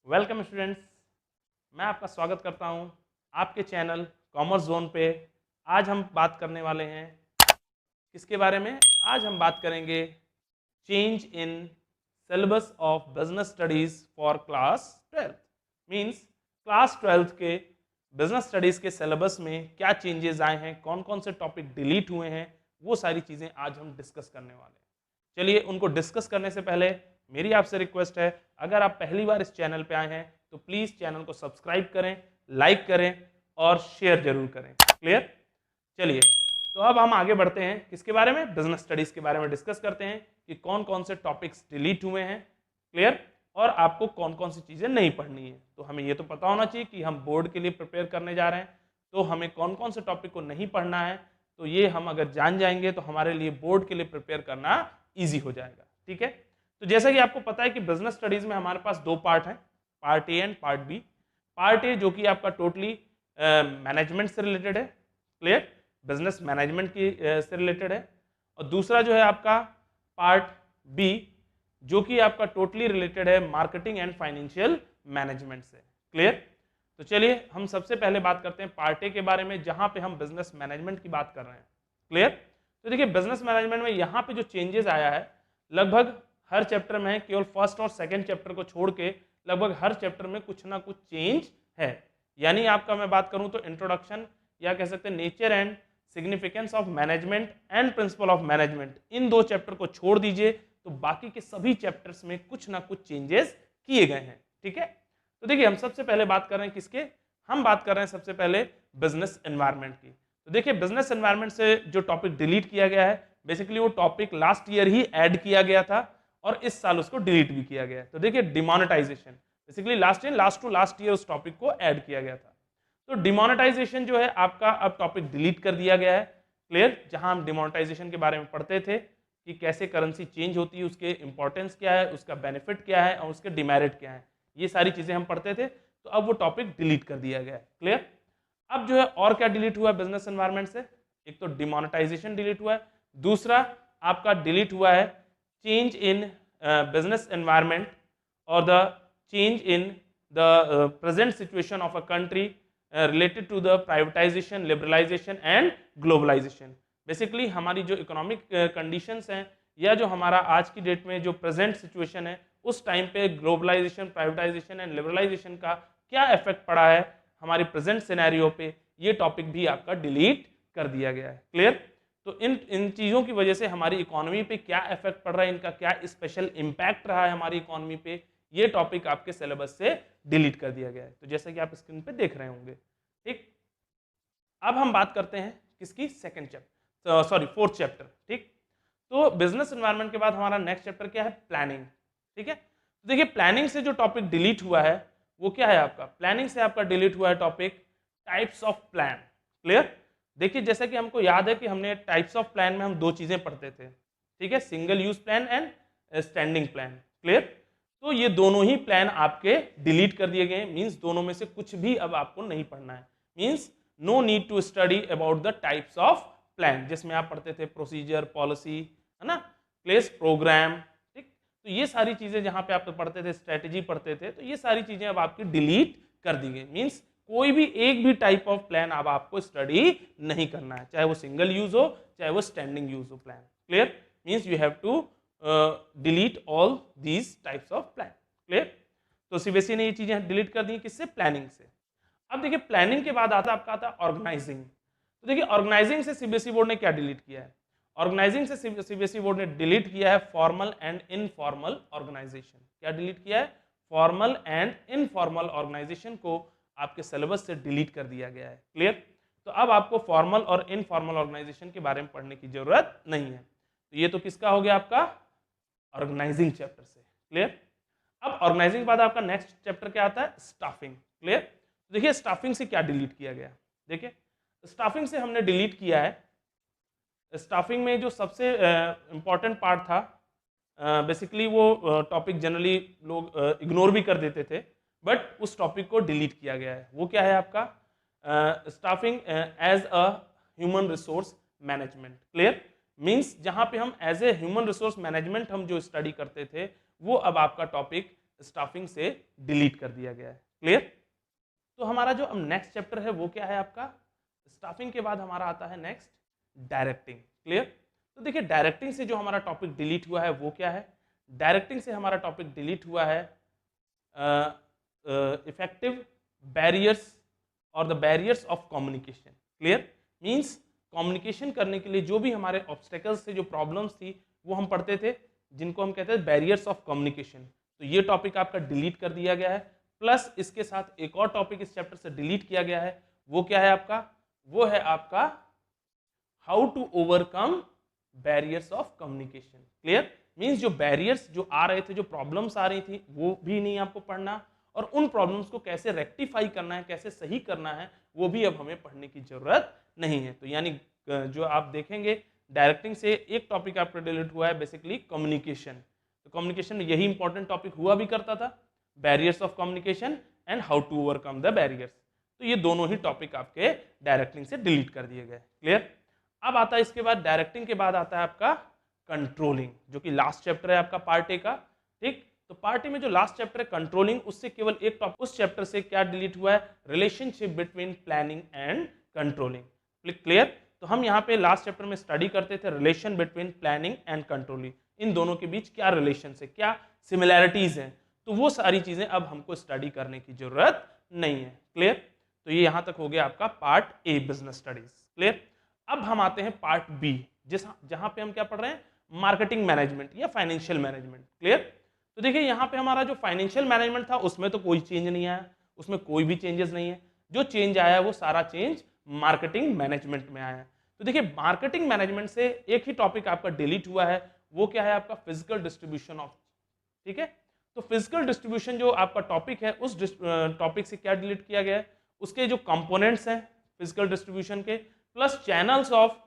Welcome students, मैं आपका स्वागत करता हूं आपके चैनल कॉमर्स जोन पे। आज हम बात करने वाले हैं किसके बारे में? आज हम बात करेंगे change in syllabus of business studies for class 12। Means class 12 के बिजनेस स्टडीज के सिलेबस में क्या चेंजेस आए हैं, कौन कौन से टॉपिक डिलीट हुए हैं, वो सारी चीज़ें आज हम डिस्कस करने वाले हैं। चलिए, उनको डिस्कस करने से पहले मेरी आपसे रिक्वेस्ट है, अगर आप पहली बार इस चैनल पे आए हैं तो प्लीज़ चैनल को सब्सक्राइब करें, लाइक करें और शेयर जरूर करें। क्लियर? चलिए, तो अब हम आगे बढ़ते हैं किसके बारे में? बिजनेस स्टडीज के बारे में डिस्कस करते हैं कि कौन कौन से टॉपिक्स डिलीट हुए हैं। क्लियर? और आपको कौन कौन सी चीज़ें नहीं पढ़नी है। तो हमें ये तो पता होना चाहिए कि हम बोर्ड के लिए प्रिपेयर करने जा रहे हैं, तो हमें कौन कौन से टॉपिक को नहीं पढ़ना है। तो ये हम अगर जान जाएंगे तो हमारे लिए बोर्ड के लिए प्रिपेयर करना ईजी हो जाएगा। ठीक है? तो जैसा कि आपको पता है कि बिजनेस स्टडीज में हमारे पास दो पार्ट हैं, part A and part B. Part A जो कि आपका टोटली मैनेजमेंट से रिलेटेड है। क्लियर? बिजनेस मैनेजमेंट की से रिलेटेड है। और दूसरा जो है आपका पार्ट बी जो कि आपका टोटली रिलेटेड है मार्केटिंग एंड फाइनेंशियल मैनेजमेंट से। क्लियर? तो चलिए, हम सबसे पहले बात करते हैं पार्ट ए के बारे में, जहां पे हम बिजनेस मैनेजमेंट की बात कर रहे हैं। क्लियर? तो देखिए, बिजनेस मैनेजमेंट में यहां पे जो चेंजेस आया है, लगभग हर चैप्टर में, केवल फर्स्ट और सेकंड चैप्टर को छोड़ के लगभग हर चैप्टर में कुछ ना कुछ चेंज है। यानी आपका मैं बात करूं तो इंट्रोडक्शन, या कह सकते हैं nature and significance of management and principle of management, इन दो चैप्टर को छोड़ दीजिए तो बाकी के सभी चैप्टर्स में कुछ ना कुछ चेंजेस किए गए हैं। ठीक है? तो देखिए, हम सबसे पहले बात कर रहे हैं किसके? हम बात कर रहे हैं सबसे पहले बिजनेस एनवायरनमेंट की। तो देखिए, बिजनेस एनवायरनमेंट से जो टॉपिक डिलीट किया गया है, बेसिकली वो टॉपिक लास्ट ईयर ही ऐड किया गया था और इस साल उसको डिलीट भी किया गया है। तो देखिए, डिमोनेटाइजेशन, बेसिकली लास्ट ईयर उस टॉपिक को ऐड किया गया था। तो डिमोनेटाइजेशन जो है आपका अब टॉपिक डिलीट कर दिया गया है। क्लियर? जहां हम डिमोनेटाइजेशन के बारे में पढ़ते थे कि कैसे करेंसी चेंज होती है, उसके इंपॉर्टेंस क्या है, उसका बेनिफिट क्या है और उसके डिमेरिट क्या है, ये सारी चीजें हम पढ़ते थे। तो अब वो टॉपिक डिलीट कर दिया गया है। क्लियर? अब जो है और क्या डिलीट हुआ है बिजनेस एनवायरनमेंट से? एक तो डिमोनेटाइजेशन डिलीट हुआ है, दूसरा आपका डिलीट हुआ है चेंज इन बिजनेस एनवायरनमेंट और the change in the present situation of a country related to the privatisation, liberalisation and globalisation. Basically हमारी जो इकोनॉमिक कंडीशंस हैं, या जो हमारा आज की डेट में जो प्रेजेंट सिचुएशन है, उस टाइम पे ग्लोबलाइजेशन, प्राइवेटाइजेशन एंड लिबरलाइजेशन का क्या इफेक्ट पड़ा है हमारी प्रेजेंट सिनेरियो पे, ये टॉपिक भी आपका डिलीट कर दिया गया है। क्लियर? तो इन इन चीज़ों की वजह से हमारी इकोनॉमी पे क्या इफेक्ट पड़ रहा है, इनका क्या स्पेशल इम्पैक्ट रहा है हमारी इकोनॉमी पे, ये टॉपिक आपके सिलेबस से डिलीट कर दिया गया है। तो जैसा कि आप स्क्रीन पे देख रहे होंगे। ठीक? अब हम बात करते हैं किसकी? Second chapter, sorry fourth chapter. ठीक? तो बिजनेस एनवायरनमेंट के बाद हमारा नेक्स्ट चैप्टर क्या है? प्लानिंग। ठीक है? तो देखिए, प्लानिंग से जो टॉपिक डिलीट हुआ है वो क्या है आपका? प्लानिंग से आपका डिलीट हुआ है topic types of plan. Clear? देखिए, जैसा कि हमको याद है कि हमने टाइप्स ऑफ प्लान में हम दो चीजें पढ़ते थे। ठीक है? Single use plan and standing plan. Clear? तो ये दोनों ही प्लान आपके डिलीट कर दिए गए। मींस दोनों में से कुछ भी अब आपको नहीं पढ़ना है। Means no need to study about the types of plan, जिसमें आप पढ़ते थे प्रोसीजर, पॉलिसी, है ना, प्लेस, प्रोग्राम। ठीक? तो ये सारी चीजें जहां पे आप पढ़ते थे, स्ट्रेटेजी पढ़ते थे, तो ये सारी चीजें अब आपकी डिलीट कर दी गई। मींस कोई भी एक भी टाइप ऑफ प्लान अब आपको स्टडी नहीं करना है, चाहे वो सिंगल यूज हो, चाहे वो स्टैंडिंग यूज हो plan. Clear? Means you have to delete all these types of plan. Clear? तो सीबीएसई ने ये चीजें डिलीट कर दी किससे? प्लानिंग से। अब देखिए, प्लानिंग के बाद आपका आता है ऑर्गेनाइजिंग। तो देखिए, ऑर्गेनाइजिंग से सीबीएसई बोर्ड ने क्या डिलीट किया है? ऑर्गेनाइजिंग से सीबीएसई बोर्ड ने डिलीट किया है फॉर्मल एंड इनफॉर्मल ऑर्गेनाइजेशन। क्या डिलीट किया है? फॉर्मल एंड इनफॉर्मल ऑर्गेनाइजेशन को आपके सिलेबस से डिलीट कर दिया गया है। क्लियर? तो अब आपको फॉर्मल और इनफॉर्मल ऑर्गेनाइजेशन के बारे में पढ़ने की जरूरत नहीं है। तो ये तो किसका हो गया? आपका ऑर्गेनाइजिंग चैप्टर से। क्लियर? अब ऑर्गेनाइजिंग के बाद आपका नेक्स्ट चैप्टर क्या आता है? स्टाफिंग। क्लियर? देखिए, स्टाफिंग से क्या डिलीट किया गया? देखिए, स्टाफिंग से हमने डिलीट किया है, स्टाफिंग में जो सबसे इंपॉर्टेंट पार्ट था, बेसिकली वो टॉपिक जनरली लोग इग्नोर भी कर देते थे, बट उस टॉपिक को डिलीट किया गया है। वो क्या है आपका? Staffing as a human resource management. Clear? Means जहां पे हम as a human resource management हम जो स्टडी करते थे, वो अब आपका टॉपिक स्टाफिंग से डिलीट कर दिया गया है। क्लियर? तो हमारा जो अब नेक्स्ट चैप्टर है वो क्या है आपका, स्टाफिंग के बाद हमारा आता है नेक्स्ट डायरेक्टिंग। क्लियर? तो देखिए डायरेक्टिंग से जो हमारा टॉपिक डिलीट हुआ है वो क्या है, डायरेक्टिंग से हमारा टॉपिक डिलीट हुआ है इफेक्टिव बैरियर्स और the barriers of communication. Clear? Means communication करने के लिए जो भी हमारे ऑब्स्टेकल्स थे, जो प्रॉब्लम्स थी, वो हम पढ़ते थे, जिनको हम कहते हैं बैरियर्स ऑफ कम्युनिकेशन। तो ये टॉपिक आपका डिलीट कर दिया गया है। प्लस इसके साथ एक और टॉपिक इस चैप्टर से डिलीट किया गया है, वो क्या है आपका, वो है आपका how to overcome barriers of communication. Clear? Means जो बैरियर्स जो आ रहे थे, जो प्रॉब्लम्स आ रही थी, वो भी नहीं आपको पढ़ना, और उन प्रॉब्लम्स को कैसे रेक्टिफाई करना है, कैसे सही करना है, वो भी अब हमें पढ़ने की जरूरत नहीं है। तो यानी जो आप देखेंगे डायरेक्टिंग से एक टॉपिक आपका डिलीट हुआ है, बेसिकली कम्युनिकेशन। तो कम्युनिकेशन में यही इंपॉर्टेंट टॉपिक हुआ भी करता था, barriers of communication and how to overcome the barriers. तो ये दोनों ही टॉपिक आपके डायरेक्टिंग से डिलीट कर दिए गए। क्लियर? अब आता है इसके बाद, डायरेक्टिंग के बाद आता है आपका कंट्रोलिंग, जो कि लास्ट चैप्टर है आपका पार्ट ए का। ठीक? तो पार्ट ए में जो लास्ट चैप्टर है कंट्रोलिंग, उससे केवल एक टॉपिक उस चैप्टर से क्या डिलीट हुआ है, relationship between planning and controlling. Clear? तो हम यहाँ पे लास्ट चैप्टर में स्टडी करते थे relation between planning and controlling, इन दोनों के बीच क्या रिलेशन है, क्या सिमिलैरिटीज हैं, तो वो सारी चीजें अब हमको स्टडी करने की जरूरत नहीं है। क्लियर? तो ये यहां तक हो गया आपका part A business studies. Clear? अब हम आते हैं पार्ट बी, जहां पे हम क्या पढ़ रहे हैं, मार्केटिंग मैनेजमेंट या फाइनेंशियल मैनेजमेंट। क्लियर? तो देखिए यहाँ पे हमारा जो फाइनेंशियल मैनेजमेंट था उसमें तो कोई चेंज नहीं आया, उसमें कोई भी चेंजेस नहीं है। जो चेंज आया है वो सारा चेंज मार्केटिंग मैनेजमेंट में आया है। तो देखिए मार्केटिंग मैनेजमेंट से एक ही टॉपिक आपका डिलीट हुआ है, वो क्या है आपका, फिजिकल डिस्ट्रीब्यूशन ऑफ। ठीक है? तो फिजिकल डिस्ट्रीब्यूशन जो आपका टॉपिक है, उस टॉपिक से क्या डिलीट किया गया है, उसके जो कंपोनेंट्स हैं फिजिकल डिस्ट्रीब्यूशन के, प्लस चैनल्स ऑफ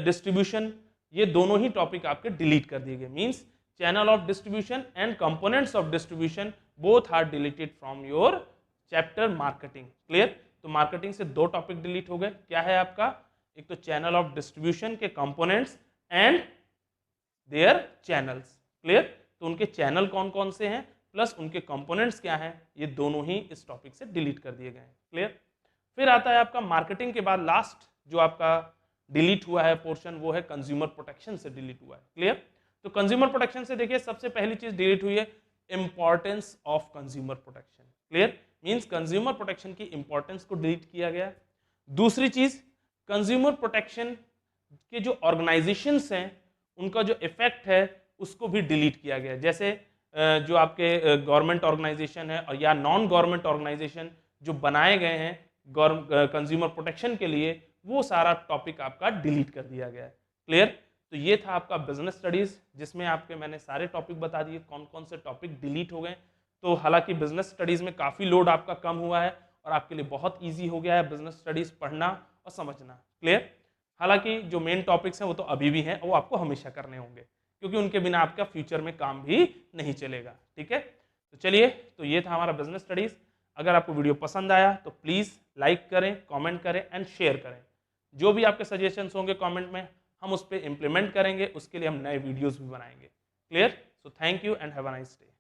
डिस्ट्रीब्यूशन, ये दोनों ही टॉपिक आपके डिलीट कर दिए गए। Means channel of distribution and components of distribution both are deleted from your chapter marketing. Clear? तो मार्केटिंग से दो टॉपिक डिलीट हो गए, क्या है आपका, एक तो चैनल ऑफ डिस्ट्रीब्यूशन के components and their channels. Clear? तो उनके चैनल कौन कौन से हैं प्लस उनके कंपोनेंट्स क्या हैं, ये दोनों ही इस टॉपिक से डिलीट कर दिए गए हैं। क्लियर? फिर आता है आपका मार्केटिंग के बाद लास्ट जो आपका डिलीट हुआ है पोर्शन, वो है कंज्यूमर प्रोटेक्शन से डिलीट हुआ है। क्लियर? तो कंज्यूमर प्रोटेक्शन से देखिए सबसे पहली चीज डिलीट हुई है importance of consumer protection. Clear? Means consumer protection की इंपॉर्टेंस को डिलीट किया गया। दूसरी चीज, कंज्यूमर प्रोटेक्शन के जो ऑर्गेनाइजेशंस हैं उनका जो इफेक्ट है उसको भी डिलीट किया गया। जैसे जो आपके गवर्नमेंट ऑर्गेनाइजेशन है और या नॉन गवर्नमेंट ऑर्गेनाइजेशन जो बनाए गए हैं कंज्यूमर प्रोटेक्शन के लिए, वो सारा टॉपिक आपका डिलीट कर दिया गया है। क्लियर? तो ये था आपका बिजनेस स्टडीज, जिसमें आपके मैंने सारे टॉपिक बता दिए कौन कौन से टॉपिक डिलीट हो गए। तो हालांकि बिजनेस स्टडीज में काफ़ी लोड आपका कम हुआ है और आपके लिए बहुत ईजी हो गया है बिजनेस स्टडीज पढ़ना और समझना। क्लियर? हालांकि जो मेन टॉपिक्स हैं वो तो अभी भी हैं, वो आपको हमेशा करने होंगे, क्योंकि उनके बिना आपका फ्यूचर में काम भी नहीं चलेगा। ठीक है? तो चलिए, तो ये था हमारा बिजनेस स्टडीज। अगर आपको वीडियो पसंद आया तो प्लीज़ लाइक करें, कमेंट करें एंड शेयर करें। जो भी आपके सजेशंस होंगे कमेंट में, हम उस पर इम्प्लीमेंट करेंगे, उसके लिए हम नए वीडियोस भी बनाएंगे। Clear? So thank you and have a nice day.